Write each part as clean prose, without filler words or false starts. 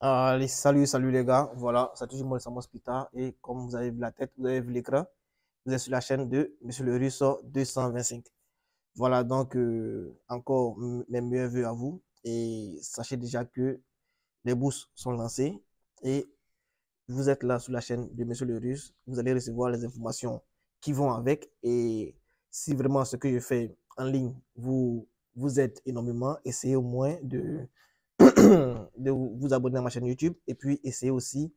Allez, salut les gars. Voilà, c'est toujours moi, Samos Pita. Et comme vous avez vu la tête, vous avez vu l'écran, vous êtes sur la chaîne de Monsieur le Russo 225. Voilà, donc encore mes meilleurs vœux à vous. Et sachez déjà que les bourses sont lancées. Et vous êtes là sur la chaîne de Monsieur le Russe. Vous allez recevoir les informations qui vont avec. Et si vraiment ce que je fais en ligne vous aide énormément, essayez au moins de vous abonner à ma chaîne YouTube et puis essayez aussi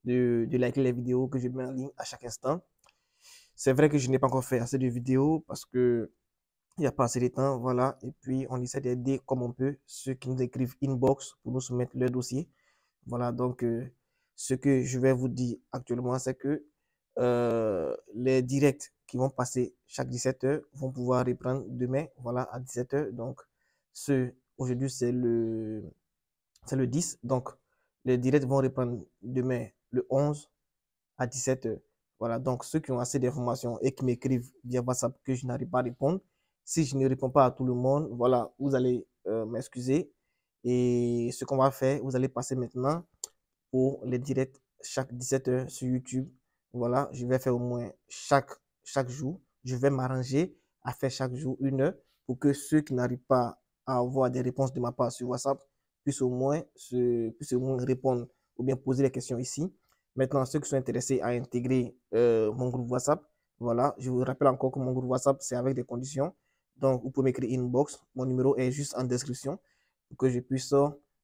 de liker les vidéos que je mets en ligne à chaque instant. C'est vrai que je n'ai pas encore fait assez de vidéos parce que il n'y a pas assez de temps, voilà. Et puis on essaie d'aider comme on peut ceux qui nous écrivent inbox pour nous soumettre leur dossier. Voilà, donc ce que je vais vous dire actuellement, c'est que les directs qui vont passer chaque 17h vont pouvoir reprendre demain, voilà, à 17h. Donc, aujourd'hui, c'est le 10. Donc, les directs vont reprendre demain, le 11 à 17h. Voilà. Donc, ceux qui ont assez d'informations et qui m'écrivent via WhatsApp que je n'arrive pas à répondre, si je ne réponds pas à tout le monde, voilà, vous allez m'excuser. Et ce qu'on va faire, vous allez passer maintenant pour les directs chaque 17h sur YouTube. Voilà, je vais faire au moins chaque jour. Je vais m'arranger à faire chaque jour 1 heure pour que ceux qui n'arrivent pas à avoir des réponses de ma part sur WhatsApp puissent au moins répondre ou bien poser les questions ici. Maintenant, ceux qui sont intéressés à intégrer mon groupe WhatsApp, voilà, je vous rappelle encore que mon groupe WhatsApp, c'est avec des conditions. Donc, vous pouvez m'écrire inbox. Mon numéro est juste en description pour que je puisse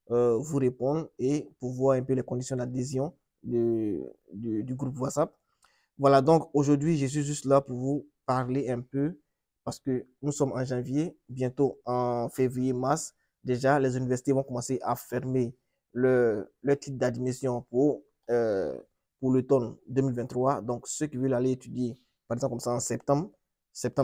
vous répondre et pour voir un peu les conditions d'adhésion du groupe WhatsApp. Voilà, donc aujourd'hui, je suis juste là pour vous parler un peu parce que nous sommes en janvier, bientôt en février, mars. Déjà, les universités vont commencer à fermer le titre d'admission pour l'automne 2023. Donc, ceux qui veulent aller étudier, par exemple, comme ça en septembre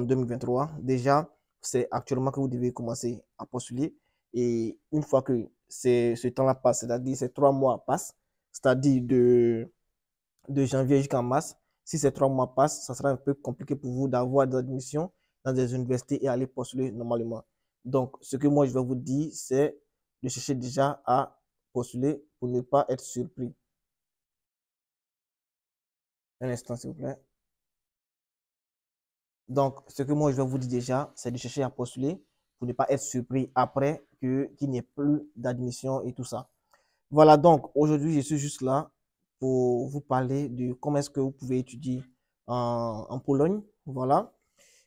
2023, déjà, c'est actuellement que vous devez commencer à postuler. Et une fois que ce temps-là passe, c'est-à-dire ces 3 mois passent, c'est-à-dire de janvier jusqu'en mars, si ces 3 mois passent, ça sera un peu compliqué pour vous d'avoir des admissions dans des universités et aller postuler normalement. Donc, ce que moi je vais vous dire, c'est de chercher déjà à postuler pour ne pas être surpris. Un instant, s'il vous plaît. Donc, ce que moi je vais vous dire déjà, c'est de chercher à postuler pour ne pas être surpris après qu'il n'y ait plus d'admission et tout ça. Voilà, donc aujourd'hui, je suis juste là pour vous parler de comment est-ce que vous pouvez étudier en Pologne. Voilà.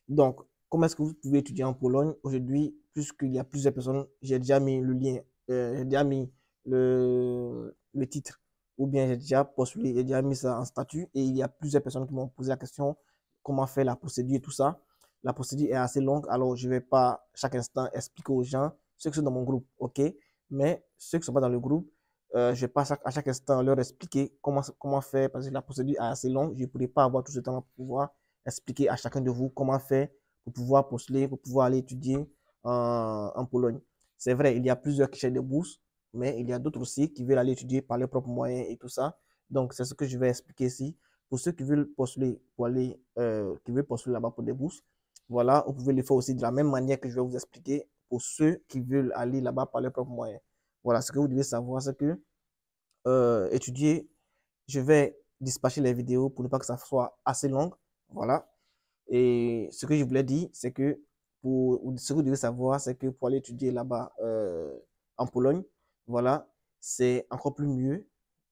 Donc, comment est-ce que vous pouvez étudier en Pologne aujourd'hui, puisqu'il y a plusieurs personnes, j'ai déjà mis le lien, j'ai déjà mis le titre, ou bien j'ai déjà postulé, j'ai déjà mis ça en statut, et il y a plusieurs personnes qui m'ont posé la question, comment faire la procédure et tout ça. La procédure est assez longue, alors je ne vais pas chaque instant expliquer aux gens, ceux qui sont dans mon groupe, ok, mais ceux qui ne sont pas dans le groupe, je ne vais pas à chaque instant leur expliquer comment faire, parce que la procédure est assez longue, je ne pourrai pas avoir tout ce temps pour pouvoir expliquer à chacun de vous comment faire pour pouvoir postuler, pour pouvoir aller étudier en Pologne. C'est vrai, il y a plusieurs qui cherchent des bourses, mais il y a d'autres aussi qui veulent aller étudier par leurs propres moyens et tout ça. Donc, c'est ce que je vais expliquer ici. Pour ceux qui veulent postuler pour aller, qui veulent postuler là-bas pour des bourses, voilà, vous pouvez le faire aussi de la même manière que je vais vous expliquer pour ceux qui veulent aller là-bas par leurs propres moyens. Voilà, ce que vous devez savoir, c'est que étudier, je vais dispatcher les vidéos pour ne pas que ça soit assez long. Voilà. Et ce que je voulais dire, c'est que ce que vous devez savoir, c'est que pour aller étudier là-bas en Pologne, voilà, c'est encore plus mieux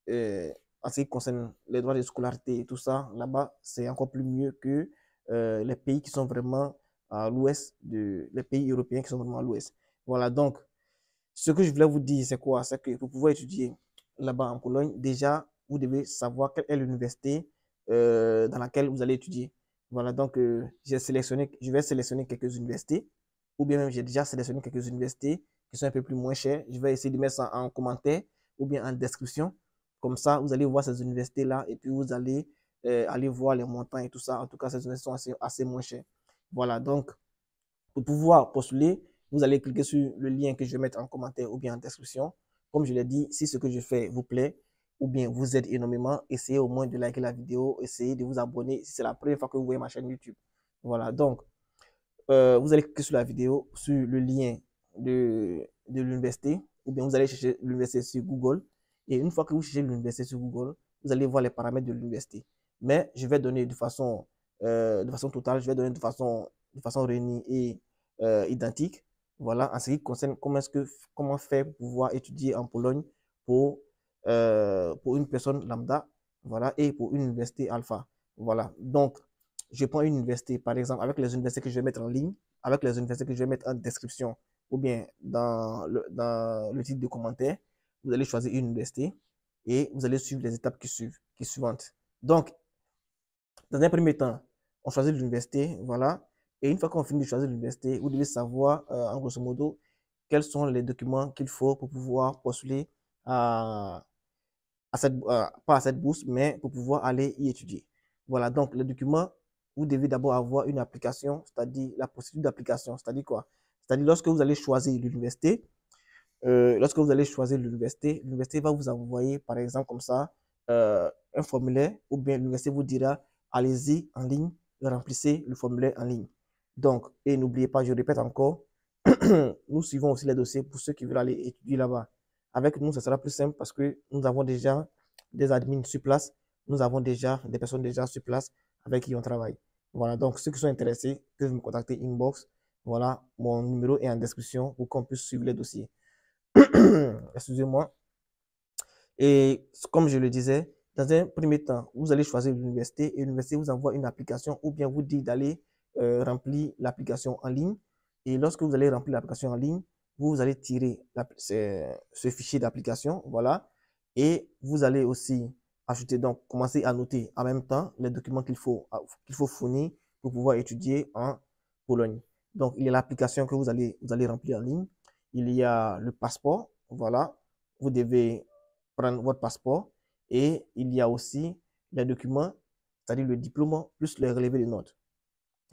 en ce qui concerne les droits de scolarité et tout ça. Là-bas, c'est encore plus mieux que les pays qui sont vraiment à l'ouest, les pays européens qui sont vraiment à l'ouest. Voilà, donc, ce que je voulais vous dire, c'est quoi? C'est que pour pouvoir étudier là-bas en Pologne, déjà, vous devez savoir quelle est l'université dans laquelle vous allez étudier. Voilà, donc je vais sélectionner quelques universités, ou bien même j'ai déjà sélectionné quelques universités qui sont un peu plus moins chères. Je vais essayer de mettre ça en commentaire ou bien en description. Comme ça, vous allez voir ces universités-là et puis vous allez aller voir les montants et tout ça. En tout cas, ces universités sont assez moins chères. Voilà, donc pour pouvoir postuler, vous allez cliquer sur le lien que je vais mettre en commentaire ou bien en description. Comme je l'ai dit, si ce que je fais vous plaît ou bien vous aide énormément, essayez au moins de liker la vidéo, essayez de vous abonner si c'est la première fois que vous voyez ma chaîne YouTube. Voilà, donc vous allez cliquer sur la vidéo, sur le lien de l'université, ou bien vous allez chercher l'université sur Google, Et une fois que vous cherchez l'université sur Google, vous allez voir les paramètres de l'université. Mais je vais donner de façon totale, je vais donner de façon réunie et identique. Voilà, en ce qui concerne comment faire pour pouvoir étudier en Pologne pour une personne lambda, voilà, et pour une université alpha. Voilà, donc je prends une université, par exemple, avec les universités que je vais mettre en ligne, avec les universités que je vais mettre en description ou bien dans le titre de commentaire. Vous allez choisir une université et vous allez suivre les étapes qui suivantes. Donc, dans un premier temps, on choisit l'université, voilà. Et une fois qu'on finit de choisir l'université, vous devez savoir, en grosso modo, quels sont les documents qu'il faut pour pouvoir postuler pas à cette bourse, mais pour pouvoir aller y étudier. Voilà, donc les documents, vous devez d'abord avoir une application, c'est-à-dire la procédure d'application, c'est-à-dire quoi? C'est-à-dire lorsque vous allez choisir l'université, l'université va vous envoyer, par exemple, comme ça, un formulaire, ou bien l'université vous dira, allez-y en ligne, remplissez le formulaire en ligne. Donc, et n'oubliez pas, je répète encore, nous suivons aussi les dossiers pour ceux qui veulent aller étudier là-bas. Avec nous, ce sera plus simple parce que nous avons déjà des admins sur place, nous avons déjà des personnes déjà sur place avec qui on travaille. Voilà, donc ceux qui sont intéressés peuvent me contacter inbox. Voilà, mon numéro est en description pour qu'on puisse suivre les dossiers. Excusez-moi. Et comme je le disais, dans un premier temps, vous allez choisir l'université et l'université vous envoie une application ou bien vous dit d'aller remplir l'application en ligne. Et lorsque vous allez remplir l'application en ligne, vous allez tirer ce fichier d'application, voilà. Et vous allez aussi ajouter, donc commencer à noter en même temps les documents qu'il faut fournir pour pouvoir étudier en Pologne. Donc, il y a l'application que vous allez remplir en ligne. Il y a le passeport, voilà. Vous devez prendre votre passeport et il y a aussi les documents, c'est-à-dire le diplôme plus le relevé de notes.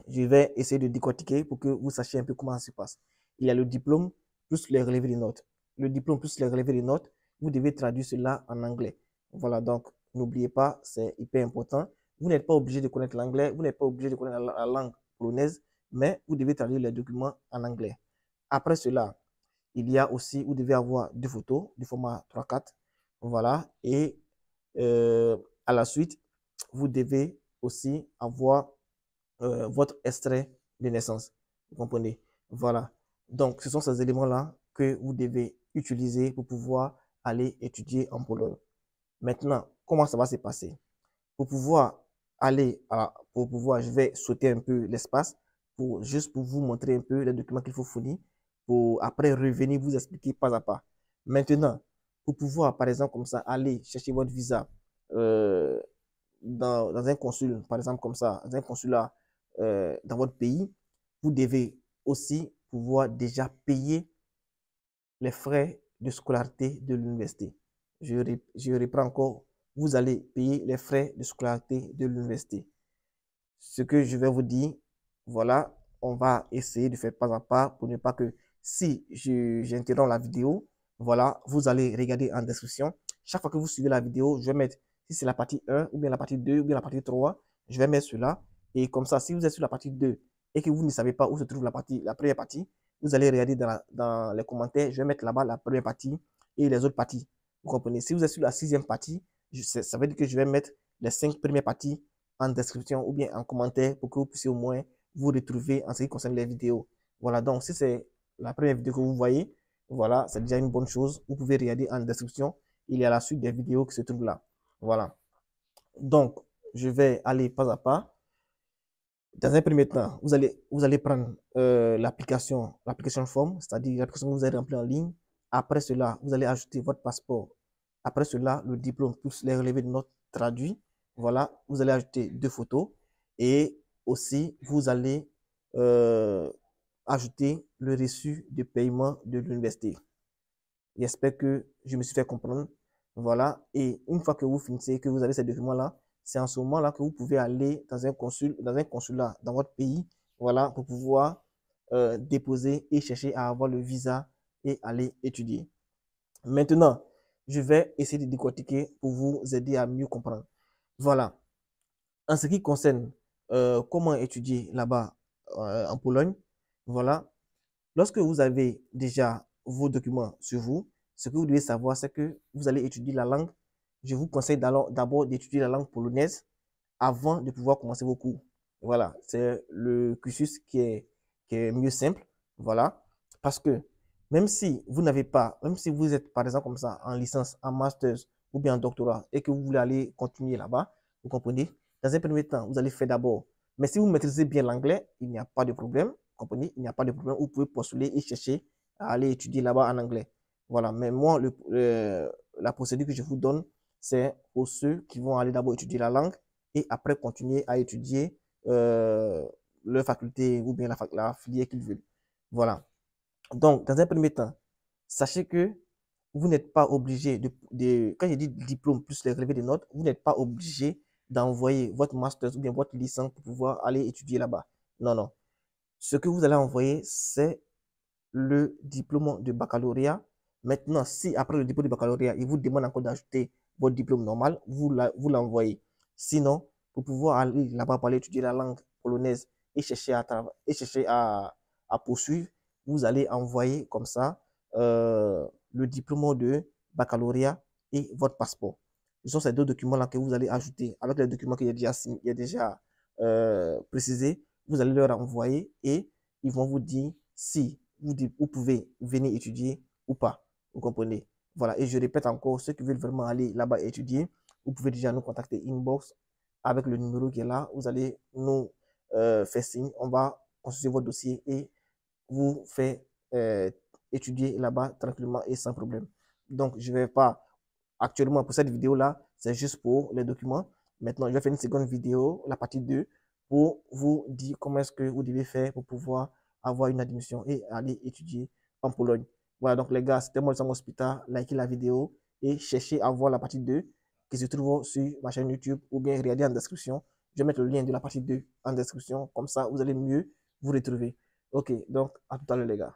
Je vais essayer de décortiquer pour que vous sachiez un peu comment ça se passe. Il y a le diplôme plus le relevé de notes. Le diplôme plus le relevé de notes, vous devez traduire cela en anglais. Voilà, donc n'oubliez pas, c'est hyper important. Vous n'êtes pas obligé de connaître l'anglais, vous n'êtes pas obligé de connaître la langue polonaise, mais vous devez traduire les documents en anglais. Après cela, il y a aussi, vous devez avoir deux photos du format 3-4. Voilà. Et à la suite, vous devez aussi avoir votre extrait de naissance. Vous comprenez? Voilà. Donc, ce sont ces éléments-là que vous devez utiliser pour pouvoir aller étudier en Pologne. Maintenant, comment ça va se passer? Pour pouvoir je vais sauter un peu l'espace juste pour vous montrer un peu les documents qu'il faut fournir pour après revenir vous expliquer pas à pas. Maintenant, pour pouvoir, par exemple, comme ça, aller chercher votre visa euh, dans un consul, par exemple, comme ça, dans un consulat dans votre pays, vous devez aussi pouvoir déjà payer les frais de scolarité de l'université. Je reprends encore, vous allez payer les frais de scolarité de l'université. Ce que je vais vous dire, voilà, on va essayer de faire pas à pas pour ne pas que si j'interromps la vidéo, voilà, vous allez regarder en description. Chaque fois que vous suivez la vidéo, je vais mettre, si c'est la partie 1, ou bien la partie 2, ou bien la partie 3, je vais mettre cela. Et comme ça, si vous êtes sur la partie 2 et que vous ne savez pas où se trouve la première partie, vous allez regarder dans les commentaires, je vais mettre là-bas la première partie et les autres parties. Vous comprenez? Si vous êtes sur la 6e partie, ça veut dire que je vais mettre les 5 premières parties en description ou bien en commentaire pour que vous puissiez au moins vous retrouver en ce qui concerne les vidéos. Voilà, donc si c'est la première vidéo que vous voyez, voilà, c'est déjà une bonne chose. Vous pouvez regarder en description. Il y a la suite des vidéos qui se trouvent là. Voilà. Donc, je vais aller pas à pas. Dans un premier temps, vous allez prendre l'application form, c'est-à-dire l'application que vous allez remplir en ligne. Après cela, vous allez ajouter votre passeport. Après cela, le diplôme plus les relevés de notes traduits. Voilà, vous allez ajouter deux photos et aussi vous allez ajouter le reçu de paiement de l'université. J'espère que je me suis fait comprendre. Voilà, et une fois que vous finissez, que vous avez ces documents-là, c'est en ce moment-là que vous pouvez aller dans un consulat dans votre pays, voilà, pour pouvoir déposer et chercher à avoir le visa et aller étudier. Maintenant, je vais essayer de décortiquer pour vous aider à mieux comprendre. Voilà. En ce qui concerne comment étudier là-bas en Pologne, voilà. Lorsque vous avez déjà vos documents sur vous, Ce que vous devez savoir, c'est que vous allez étudier la langue. Je vous conseille d'abord d'étudier la langue polonaise avant de pouvoir commencer vos cours. Voilà, c'est le cursus qui est mieux simple. Voilà, parce que même si vous n'avez pas, même si vous êtes par exemple comme ça en licence, en master ou bien en doctorat et que vous voulez aller continuer là-bas, vous comprenez, dans un premier temps, vous allez faire d'abord. Mais si vous maîtrisez bien l'anglais, il n'y a pas de problème. Vous comprenez, il n'y a pas de problème. Vous pouvez postuler et chercher à aller étudier là-bas en anglais. Voilà, mais moi, la procédure que je vous donne, c'est pour ceux qui vont aller d'abord étudier la langue et après continuer à étudier leur faculté ou bien la filière qu'ils veulent. Voilà. Donc, dans un premier temps, sachez que vous n'êtes pas obligé quand je dis diplôme plus les relevés de notes, vous n'êtes pas obligé d'envoyer votre master ou bien votre licence pour pouvoir aller étudier là-bas. Non, non. Ce que vous allez envoyer, c'est le diplôme de baccalauréat. Maintenant, si après le diplôme de baccalauréat, il vous demande encore d'ajouter votre diplôme normal, vous l'envoyez. Sinon, pour pouvoir aller là-bas pour aller étudier la langue polonaise et chercher à poursuivre, vous allez envoyer comme ça le diplôme de baccalauréat et votre passeport. Ce sont ces deux documents-là que vous allez ajouter avec les documents qu'il y a déjà précisés. Vous allez leur envoyer et ils vont vous dire si vous pouvez venir étudier ou pas. Vous comprenez? Voilà. Et je répète encore, ceux qui veulent vraiment aller là-bas étudier, vous pouvez déjà nous contacter inbox avec le numéro qui est là. Vous allez nous faire signe. On va consulter votre dossier et vous faire étudier là-bas tranquillement et sans problème. Donc, je ne vais pas actuellement pour cette vidéo-là, c'est juste pour les documents. Maintenant, je vais faire une seconde vidéo, la partie 2, pour vous dire comment est-ce que vous devez faire pour pouvoir avoir une admission et aller étudier en Pologne. Voilà, donc les gars, c'était moi le Sam Hospital. Likez la vidéo et cherchez à voir la partie 2 qui se trouve sur ma chaîne YouTube ou bien regardez en description. Je vais mettre le lien de la partie 2 en description. Comme ça, vous allez mieux vous retrouver. Ok, donc à tout à l'heure les gars.